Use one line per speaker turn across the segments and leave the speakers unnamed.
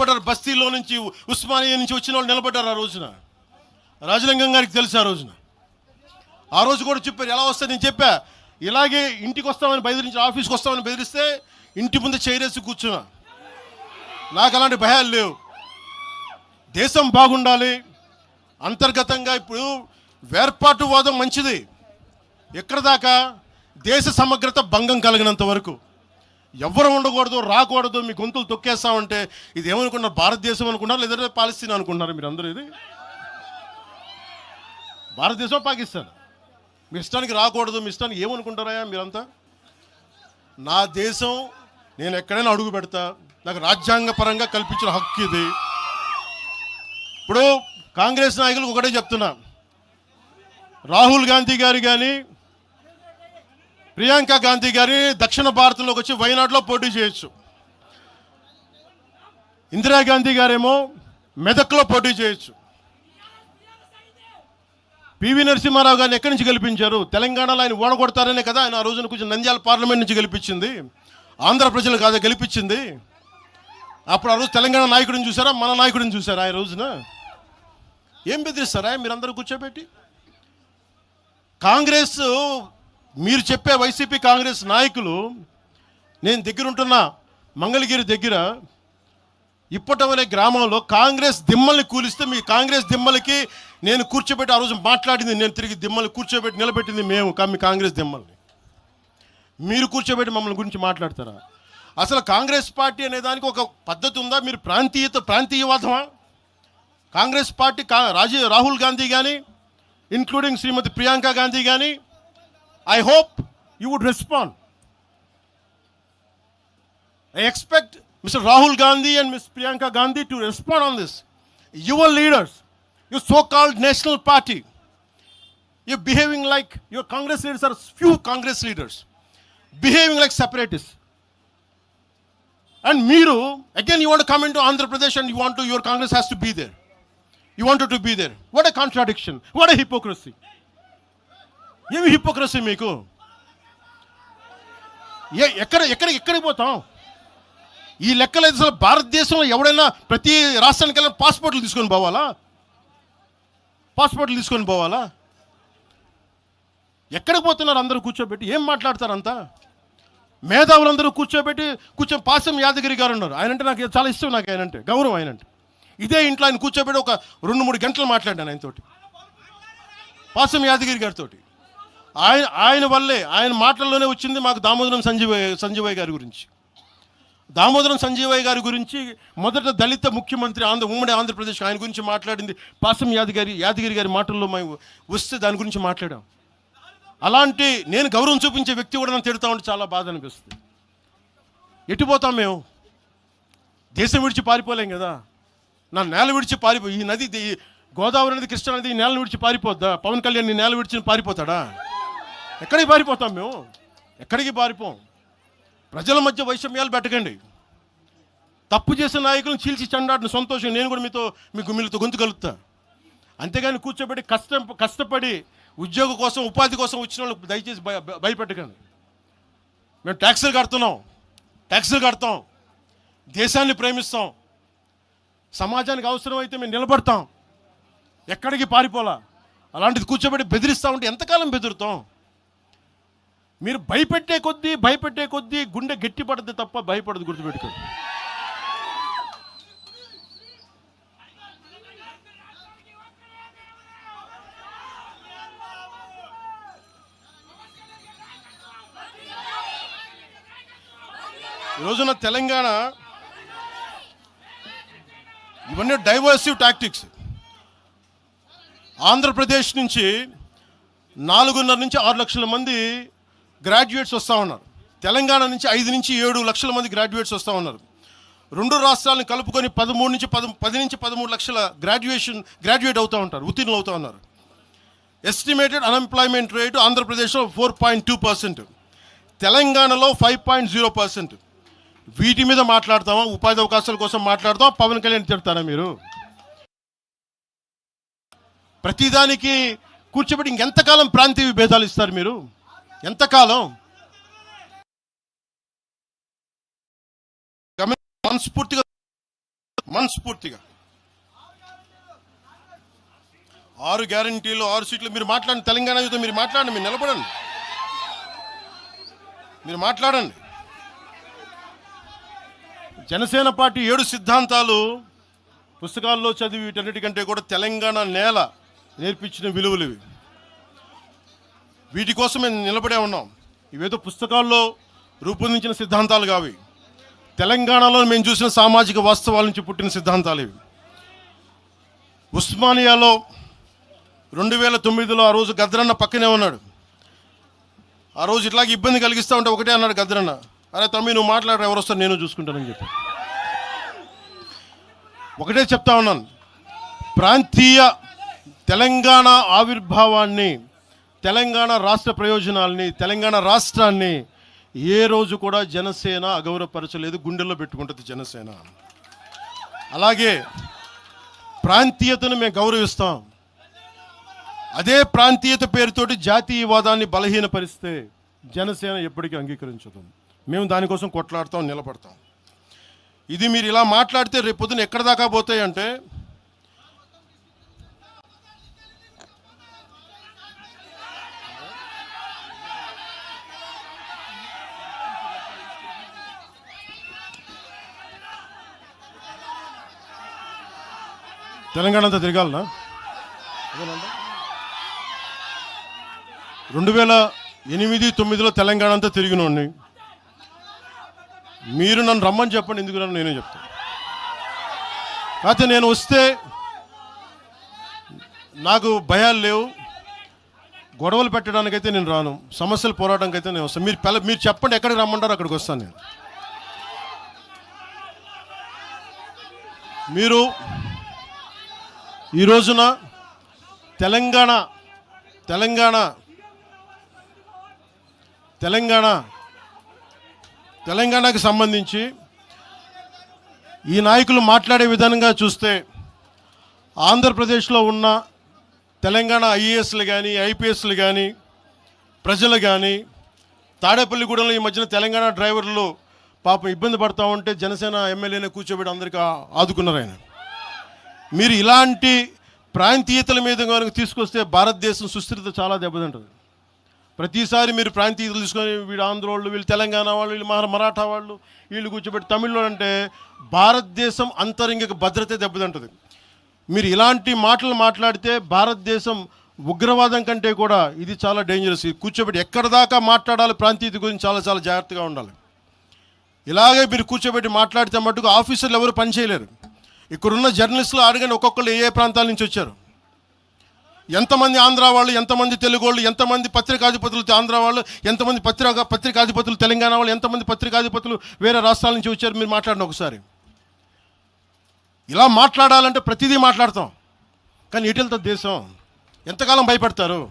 నిలబడ్డారు. బస్తీలో నుంచి, ఉస్మానియా నుంచి వచ్చిన వాళ్ళు నిలబడ్డారు. ఆ రోజున రాజలింగం గారికి తెలుసు. ఆ రోజు కూడా చెప్పారు ఎలా వస్తుంది. నేను చెప్పా, ఇలాగే ఇంటికి వస్తామని బెదిరించి, ఆఫీస్కి వస్తామని బెదిరిస్తే ఇంటి ముందు చైరేసి కూర్చున్నా. నాకు అలాంటి భయాలు లేవు. దేశం బాగుండాలి. అంతర్గతంగా ఇప్పుడు వేర్పాటువాదం మంచిది. ఎక్కడ దాకా? దేశ సమగ్రత భంగం కలిగినంత వరకు. ఎవరు ఉండకూడదు, రాకూడదు, మీ గొంతులు తొక్కేస్తామంటే ఇది ఏమనుకున్నారు? భారతదేశం అనుకున్నారు, లేదా పాలస్తీనా అనుకుంటున్నారు? మీరు అందరూ ఇది భారతదేశం, పాకిస్తాన్. మీ ఇష్టానికి రాకూడదు, మీ ఇష్టానికి ఏమనుకుంటారా మీరంతా? నా దేశం, నేను ఎక్కడైనా అడుగు పెడతా. నాకు రాజ్యాంగ పరంగా కల్పించిన హక్కు ఇది. ఇప్పుడు కాంగ్రెస్ నాయకులకు ఒకటే చెప్తున్నా, రాహుల్ గాంధీ గారు కానీ ప్రియాంక గాంధీ గారి దక్షిణ భారతంలోకి వచ్చి వైనాడులో పోటీ చేయొచ్చు. ఇందిరాగాంధీ గారేమో మెదక్లో పోటీ చేయొచ్చు. పివి నరసింహారావు గారిని ఎక్కడి నుంచి గెలిపించారు? తెలంగాణలో ఆయన ఓడగొడతారనే కదా ఆయన ఆ రోజున కొంచెం నంద్యాల పార్లమెంట్ నుంచి గెలిపించింది. ఆంధ్ర ప్రజలు కాదా గెలిపించింది? అప్పుడు ఆ రోజు తెలంగాణ నాయకుడిని చూసారా, మన నాయకుడిని చూసారా? ఆ రోజున ఏం బెదిరిస్తారా మీరందరూ కూర్చోబెట్టి? కాంగ్రెస్, మీరు చెప్పే వైసీపీ కాంగ్రెస్ నాయకులు, నేను దగ్గరుంటున్న మంగళగిరి దగ్గర ఇప్పటం అనే గ్రామంలో కాంగ్రెస్ దిమ్మల్ని కూలిస్తే, మీ కాంగ్రెస్ దిమ్మలకి నేను కూర్చోబెట్టి ఆ రోజు మాట్లాడింది, నేను తిరిగి దిమ్మల్ని కూర్చోబెట్టి నిలబెట్టింది మేము. మీ కాంగ్రెస్ దిమ్మల్ని మీరు కూర్చోబెట్టి మమ్మల్ని గురించి మాట్లాడతారా? అసలు కాంగ్రెస్ పార్టీ అనే దానికి ఒక పద్ధతి ఉందా? మీరు ప్రాంతీయవాదమా? కాంగ్రెస్ పార్టీ రాహుల్ గాంధీ కానీ, ఇంక్లూడింగ్ శ్రీమతి ప్రియాంక గాంధీ కానీ, I hope you would respond. I expect Mr. Rahul Gandhi and Ms. Priyanka Gandhi to respond on this. Your leaders, your so-called national party, you're behaving like, your Congress leaders are few Congress leaders, behaving like separatists. And Meeru, again you want to come into Andhra Pradesh and your Congress has to be there. You wanted to be there. What a contradiction. What a hypocrisy. ఏమి hypocrisy మీకు? ఎక్కడికి పోతాం? ఈ లెక్కలు అయితే అసలు భారతదేశంలో ఎవడైనా ప్రతి రాష్ట్రానికి వెళ్ళిన పాస్పోర్ట్లు తీసుకొని పోవాలా? ఎక్కడికి పోతున్నారు అందరూ కూర్చోబెట్టి? ఏం మాట్లాడతారు అంతా? మేధావులందరూ కూర్చొని పాసం యాదగిరి గారు ఉన్నారు. ఆయనంటే నాకు చాలా ఇష్టం, నాకు ఆయనంటే గౌరవం. ఆయనంటే ఇదే ఇంట్లో ఆయన కూర్చోబెట్టి ఒక 2-3 గంటలు మాట్లాడాను ఆయనతోటి, పాసం యాదగిరి గారితో. ఆయన వల్లే, ఆయన మాటల్లోనే వచ్చింది మాకు దామోదరం సంజీవయ్య గారి గురించి. దామోదరం సంజీవయ్య గారి గురించి మొదట దళిత ముఖ్యమంత్రి ఉమ్మడి ఆంధ్రప్రదేశ్, ఆయన గురించి మాట్లాడింది పాసం యాదగిరి గారి మాటల్లో మేము వస్తే దాని గురించి మాట్లాడాం. అలాంటి నేను గౌరవం చూపించే వ్యక్తి కూడా నన్ను తిడతా ఉంటే చాలా బాధ అనిపిస్తుంది. ఎటుపోతాం మేము? దేశం విడిచి పారిపోలేం కదా. నా నేల విడిచి ఈ నది, గోదావరి నది, కృష్ణా నది ఈ నేలను విడిచి పారిపోద్దా? పవన్ కళ్యాణ్ ఈ నేల విడిచి పారిపోతాడా? ఎక్కడికి పారిపోతాం మేము? ఎక్కడికి పారిపోం. ప్రజల మధ్య వైషమ్యాలు పెట్టకండి. తప్పు చేసిన నాయకులను చీల్చి చెండాడిన సంతోషం నేను కూడా మీతో గొంతు కలుపుతా. అంతేగాని కూర్చోబెట్టి కష్టపడి ఉద్యోగం కోసం, ఉపాధి కోసం వచ్చిన వాళ్ళకి దయచేసి భయపెట్టకండి. మేము ట్యాక్సులు కడతాం, దేశాన్ని ప్రేమిస్తాం, సమాజానికి అవసరమైతే మేము నిలబడతాం. ఎక్కడికి పారిపోలా. అలాంటిది కూర్చోబెట్టి బెదిరిస్తూ ఉంటే ఎంతకాలం బెదురుతాం? మీరు భయపెట్టే కొద్దీ గుండె గట్టిపడద్దు తప్ప భయపడదు, గుర్తుపెట్టుకోండి. ఈరోజున తెలంగాణ ఇవన్నీ డైవర్సివ్ టాక్టిక్స్. ఆంధ్రప్రదేశ్ నుంచి 4.5 నుంచి 6 లక్షల మంది గ్రాడ్యుయేట్స్ వస్తూ ఉన్నారు. తెలంగాణ నుంచి 5 నుంచి 7 లక్షల మంది గ్రాడ్యుయేట్స్ వస్తూ ఉన్నారు. 2 రాష్ట్రాలను కలుపుకొని 10 నుంచి 13 లక్షల గ్రాడ్యుయేట్ అవుతూ ఉంటారు, ఉత్తీర్ణులు అవుతూ ఉన్నారు. ఎస్టిమేటెడ్ అన్ఎంప్లాయ్మెంట్ రేటు ఆంధ్రప్రదేశ్లో 4.2%, తెలంగాణలో 5.0%. వీటి మీద మాట్లాడతామా? ఉపాధి అవకాశాల కోసం మాట్లాడతామా? పవన్ కళ్యాణ్ తిడతారా మీరు? ప్రతిదానికి కూర్చోబెట్టి ఇంకెంతకాలం ప్రాంతీయ విభేదాలు ఇస్తారు మీరు? ఎంతకాలం? మనస్ఫూర్తిగా మనస్ఫూర్తిగా 6 గ్యారంటీలు 6 సీట్లు మీరు మాట్లాడండి. తెలంగాణ యుద్ధం మీరు మాట్లాడండి, మీరు నిలబడండి, మీరు మాట్లాడండి. జనసేన పార్టీ 7 సిద్ధాంతాలు పుస్తకాల్లో చదివి వీటన్నిటికంటే కూడా తెలంగాణ నేల నేర్పించిన విలువలు ఇవి. వీటి కోసం మేము నిలబడే ఉన్నాం. ఇవేదో పుస్తకాల్లో రూపొందించిన సిద్ధాంతాలు కావి. తెలంగాణలో మేము చూసిన సామాజిక వాస్తవాల నుంచి పుట్టిన సిద్ధాంతాలు ఇవి. ఉస్మానియాలో 2009లో ఆ రోజు గద్రన్న పక్కనే ఉన్నాడు. ఆ రోజు ఇట్లాగే ఇబ్బంది కలిగిస్తూ ఉంటే ఒకటే అన్నాడు గద్రన్న, అరే తమ్మి నువ్వు మాట్లాడరు, ఎవరు వస్తారు నేను చూసుకుంటానని చెప్పి. ఒకటే చెప్తా ఉన్నాను, ప్రాంతీయ తెలంగాణ ఆవిర్భావాన్ని, తెలంగాణ రాష్ట్ర ప్రయోజనాల్ని, తెలంగాణ రాష్ట్రాన్ని ఏ రోజు కూడా జనసేన అగౌరవపరచలేదు. గుండెల్లో పెట్టుకుంటుంది జనసేన. అలాగే ప్రాంతీయతను మేము గౌరవిస్తాం. అదే ప్రాంతీయత పేరుతోటి జాతీయవాదాన్ని బలహీనపరిస్తే జనసేన ఎప్పటికీ అంగీకరించదు. మేము దానికోసం కొట్లాడతాం, నిలబడతాం. ఇది మీరు ఇలా మాట్లాడితే రేపు పొద్దున ఎక్కడ దాకా పోతాయి అంటే, తెలంగాణ అంతా తిరగాలనా? 2008-9లో తెలంగాణ అంతా తిరిగినోడిని. మీరు నన్ను రమ్మని చెప్పండి, ఎందుకు నన్ను నేనే చెప్తాను. కాకపోతే నేను వస్తే నాకు భయాలు లేవు, గొడవలు పెట్టడానికైతే నేను రాను, సమస్యలు పోరాటానికి అయితే నేను వస్తాను. మీరు చెప్పండి ఎక్కడికి రమ్మంటారో అక్కడికి వస్తాను నేను. మీరు ఈ రోజున తెలంగాణకి సంబంధించి ఈ నాయకులు మాట్లాడే విధానంగా చూస్తే ఆంధ్రప్రదేశ్లో ఉన్న తెలంగాణ ఐఏఎస్లు కానీ ఐపీఎస్లు కానీ ప్రజలు కానీ తాడేపల్లిగూడెంలో ఈ మధ్యన తెలంగాణ డ్రైవర్లు పాపం ఇబ్బంది పడతా ఉంటే జనసేన ఎమ్మెల్యేనే కూర్చోబెట్టి అందరికీ ఆదుకున్నారు ఆయన. మీరు ఇలాంటి ప్రాంతీయతల మీద కనుక తీసుకొస్తే భారతదేశం సుస్థిరత చాలా దెబ్బతింటుంది. ప్రతిసారి మీరు ప్రాంతీయతలు తీసుకొని వీళ్ళు ఆంధ్ర వాళ్ళు, వీళ్ళు తెలంగాణ వాళ్ళు, వీళ్ళు మరాఠా వాళ్ళు, వీళ్ళు కూర్చోబెట్టి తమిళలో అంటే భారతదేశం అంతరంగిక భద్రత దెబ్బతింటుంది. మీరు ఇలాంటి మాటలు మాట్లాడితే భారతదేశం ఉగ్రవాదం కంటే కూడా ఇది చాలా డేంజరస్. కూర్చోబెట్టి ఎక్కడ దాకా మాట్లాడాలి ప్రాంతీయత గురించి చాలా చాలా జాగ్రత్తగా ఉండాలి. ఇలాగే మీరు కూర్చోబెట్టి మాట్లాడితే మటుకు ఆఫీసర్లు ఎవరు పనిచేయలేరు. ఇక్కడున్న జర్నలిస్టులు అడగండి, ఒక్కొక్కరు ఏ ప్రాంతాల నుంచి వచ్చారు, ఎంతమంది ఆంధ్ర వాళ్ళు, ఎంతమంది తెలుగు వాళ్ళు, ఎంతమంది పత్రికాధిపతులు ఆంధ్ర వాళ్ళు, ఎంతమంది పత్రికాధిపతులు తెలంగాణ వాళ్ళు, ఎంతమంది పత్రికాధిపతులు వేరే రాష్ట్రాల నుంచి వచ్చారు. మీరు మాట్లాడిన ఒకసారి. ఇలా మాట్లాడాలంటే ప్రతిదీ మాట్లాడతాం, కానీ ఎటులతో దేశం? ఎంతకాలం భయపడతారు?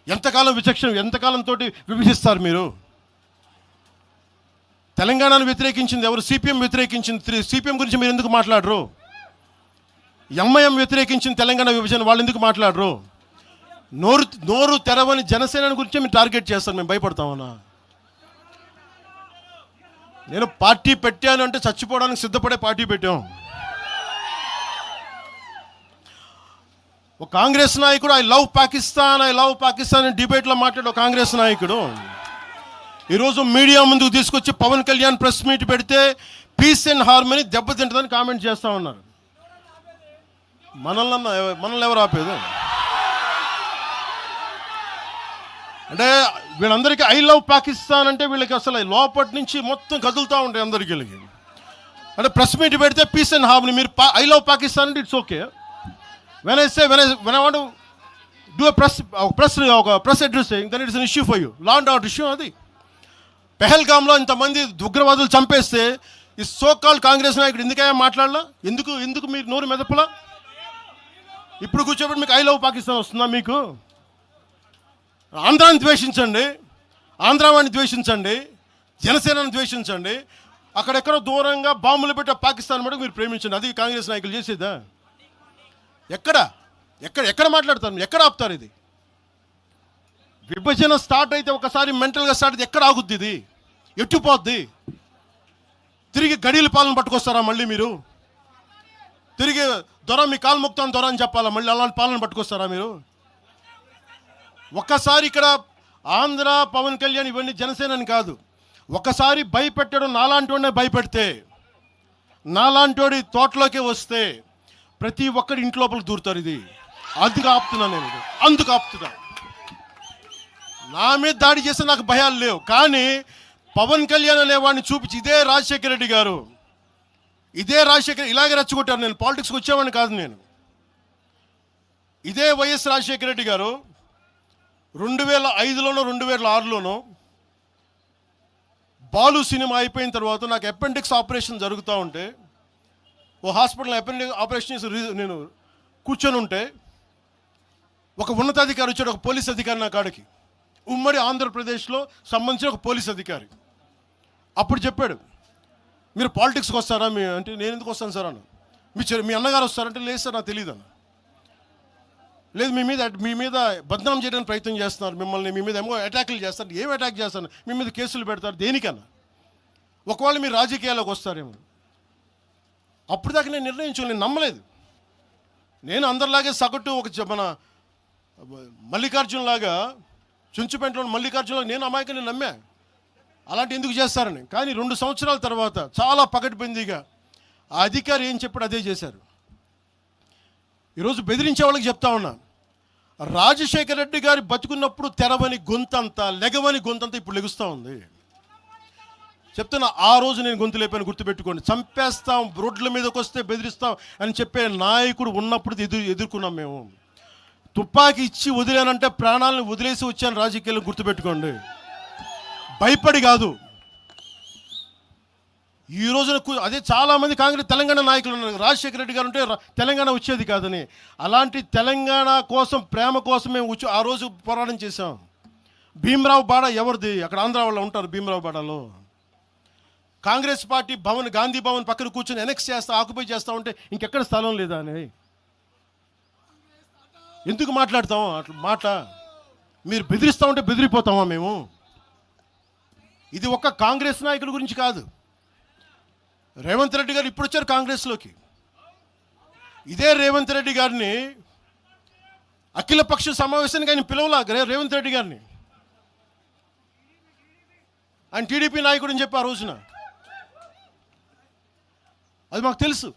ఎంతకాలం విచక్షణ, ఎంతకాలంతో విభజిస్తారు మీరు? తెలంగాణను వ్యతిరేకించింది ఎవరు? సిపిఎం వ్యతిరేకించింది. సిపిఎం గురించి మీరు ఎందుకు మాట్లాడరు? ఎంఐఎం వ్యతిరేకించిన తెలంగాణ విభజన, వాళ్ళు ఎందుకు మాట్లాడరు? నోరు తెరవని జనసేన గురించి మీరు టార్గెట్ చేస్తారు. మేము భయపడతామన్నా? నేను పార్టీ పెట్టాను అంటే చచ్చిపోవడానికి సిద్ధపడే పార్టీ పెట్టాం. ఒక కాంగ్రెస్ నాయకుడు ఐ లవ్ పాకిస్తాన్ డిబేట్లో మాట్లాడే ఒక కాంగ్రెస్ నాయకుడు ఈరోజు మీడియా ముందుకు తీసుకొచ్చి పవన్ కళ్యాణ్ ప్రెస్ మీట్ పెడితే పీస్ అండ్ హార్మనీ దెబ్బతింటుందని కామెంట్ చేస్తూ ఉన్నారు. మనల్ని ఎవరు ఆపేది? అంటే వీళ్ళందరికీ ఐ లవ్ పాకిస్తాన్ అంటే వీళ్ళకి అసలు లోపటి నుంచి మొత్తం కదులుతూ ఉంటాయి అందరికీ. అంటే ప్రెస్ మీట్ పెడితే పీస్ అండ్ హార్మనీ, మీరు ఐ లవ్ పాకిస్తాన్ అంటే it's okay. When I want do press addressing then it's an issue for you, law and order issue. అది పెహల్గామ్లో ఇంతమంది ఉగ్రవాదులు చంపేస్తే ఈ సోకాల్ కాంగ్రెస్ నాయకుడు ఎందుకయ్యా మాట్లాడలా? ఎందుకు మీరు నోరు మెదపలా? ఇప్పుడు కూర్చోబెట్టి మీకు ఐ లవ్ పాకిస్తాన్ వస్తుందా? మీకు ఆంధ్రాని ద్వేషించండి, ఆంధ్రావాణి ద్వేషించండి, జనసేనని ద్వేషించండి, అక్కడెక్కడో దూరంగా బాంబులు పెట్టే పాకిస్తాన్ మటుకు మీరు ప్రేమించండి. అది కాంగ్రెస్ నాయకులు చేసేదా? ఎక్కడ మాట్లాడతారు? ఎక్కడ ఆపుతారు? ఇది విభజన స్టార్ట్ అయితే ఒకసారి మెంటల్గా స్టార్ట్ అయితే ఎక్కడ ఆగుద్ది? ఇది ఎట్టుపోద్ది? తిరిగి గడియల పాలన పట్టుకొస్తారా మళ్ళీ మీరు? దొర మీ కాలు మొక్తాను దొర అని చెప్పాలా? మళ్ళీ అలాంటి పాలన పట్టుకొస్తారా మీరు? ఒక్కసారి ఇక్కడ ఆంధ్ర పవన్ కళ్యాణ్ ఇవన్నీ జనసేనని కాదు, ఒకసారి భయపెట్టడం నాలాంటి వాడినే భయపెడితే, నాలాంటి తోటలోకి వస్తే ప్రతి ఒక్కరి ఇంటి లోపలికి దూరుతారు. ఇది అందుకు ఆపుతున్నా నేను, అందుకు ఆపుతున్నా. నా మీద దాడి చేస్తే నాకు భయాలు లేవు, కానీ పవన్ కళ్యాణ్ అనేవాడిని చూపించి ఇదే రాజశేఖర రెడ్డి గారు, ఇదే రాజశేఖర్ ఇలాగే రెచ్చగొట్టారు. నేను పాలిటిక్స్కి వచ్చేవాడిని కాదు. నేను ఇదే వైఎస్ రాజశేఖర రెడ్డి గారు 2005లోనో 2006లోనో బాలు సినిమా అయిపోయిన తర్వాత నాకు అపెండిక్స్ ఆపరేషన్ జరుగుతూ ఉంటే ఓ హాస్పిటల్ అపెండిక్స్ ఆపరేషన్ చేసి నేను కూర్చొని ఉంటే ఒక ఉన్నతాధికారి వచ్చాడు, ఒక పోలీస్ అధికారి నా కాడికి, ఉమ్మడి ఆంధ్రప్రదేశ్లో సంబంధించిన ఒక పోలీస్ అధికారి. అప్పుడు చెప్పాడు, మీరు పాలిటిక్స్కి వస్తారా? అంటే నేను ఎందుకు వస్తాను సార్ అన్న. మీ అన్నగారు వస్తారంటే లేదు సార్ నాకు తెలియదు అన్న. లేదు మీ మీద బద్నాం చేయడానికి ప్రయత్నం చేస్తున్నారు, మిమ్మల్ని మీ మీద ఏమో అటాక్లు చేస్తారు. ఏం అటాక్ చేస్తాను? మీ మీద కేసులు పెడతారు, దేనికన్నా? ఒకవేళ మీరు రాజకీయాల్లోకి వస్తారేమో. అప్పుడు దాకా నేను నిర్ణయించుకోలేదు, నేను నమ్మలేదు. నేను అందరిలాగే సగటు మన మల్లికార్జున్ లాగా, చుంచుపెంటలో మల్లికార్జునలాగా నేను అమాయకుని నమ్మా అలాంటి ఎందుకు చేస్తారని. కానీ 2 సంవత్సరాల తర్వాత చాలా పకడ్బందీగా ఆ అధికారి ఏం చెప్పాడు అదే చేశారు. ఈరోజు బెదిరించే వాళ్ళకి చెప్తా ఉన్నా, రాజశేఖర రెడ్డి గారి బతుకున్నప్పుడు తెరవని గొంతంతా, లెగవని గొంతంతా ఇప్పుడు లెగుస్తూ ఉంది. చెప్తున్నా, ఆ రోజు నేను గొంతు లేపాను, గుర్తుపెట్టుకోండి. చంపేస్తాం, రోడ్ల మీదకి వస్తే బెదిరిస్తాం అని చెప్పే నాయకుడు ఉన్నప్పుడు ఎదుర్కొన్నాం మేము. తుపాకీ ఇచ్చి వదిలేనంటే ప్రాణాలను వదిలేసి వచ్చాను రాజకీయాలు, గుర్తుపెట్టుకోండి. భయపడి కాదు. ఈ రోజున అదే చాలామంది కాంగ్రెస్ తెలంగాణ నాయకులు ఉన్నారు, రాజశేఖర రెడ్డి గారు ఉంటే తెలంగాణ వచ్చేది కాదని. అలాంటి తెలంగాణ కోసం, ప్రేమ కోసం మేము ఆ రోజు పోరాటం చేశాం. భీమరావు బాడ ఎవరిది? అక్కడ ఆంధ్ర వాళ్ళు ఉంటారు భీమరావు బాడలో. కాంగ్రెస్ పార్టీ భవన్, గాంధీ భవన్ పక్కన కూర్చొని ఎనెక్స్ చేస్తా, ఆక్యుపై చేస్తా ఉంటే ఇంకెక్కడ స్థలం లేదా అని ఎందుకు మాట్లాడతాం అట్లా మాట? మీరు బెదిరిస్తూ ఉంటే బెదిరిపోతామా మేము? ఇది ఒక్క కాంగ్రెస్ నాయకుల గురించి కాదు. రేవంత్ రెడ్డి గారు ఇప్పుడు వచ్చారు కాంగ్రెస్లోకి. ఇదే రేవంత్ రెడ్డి గారిని అఖిలపక్ష సమావేశానికి ఆయన పిలవలా రేవంత్ రెడ్డి గారిని. ఆయన టీడీపీ నాయకుడు అని చెప్పి ఆ రోజున అది మాకు తెలుసు.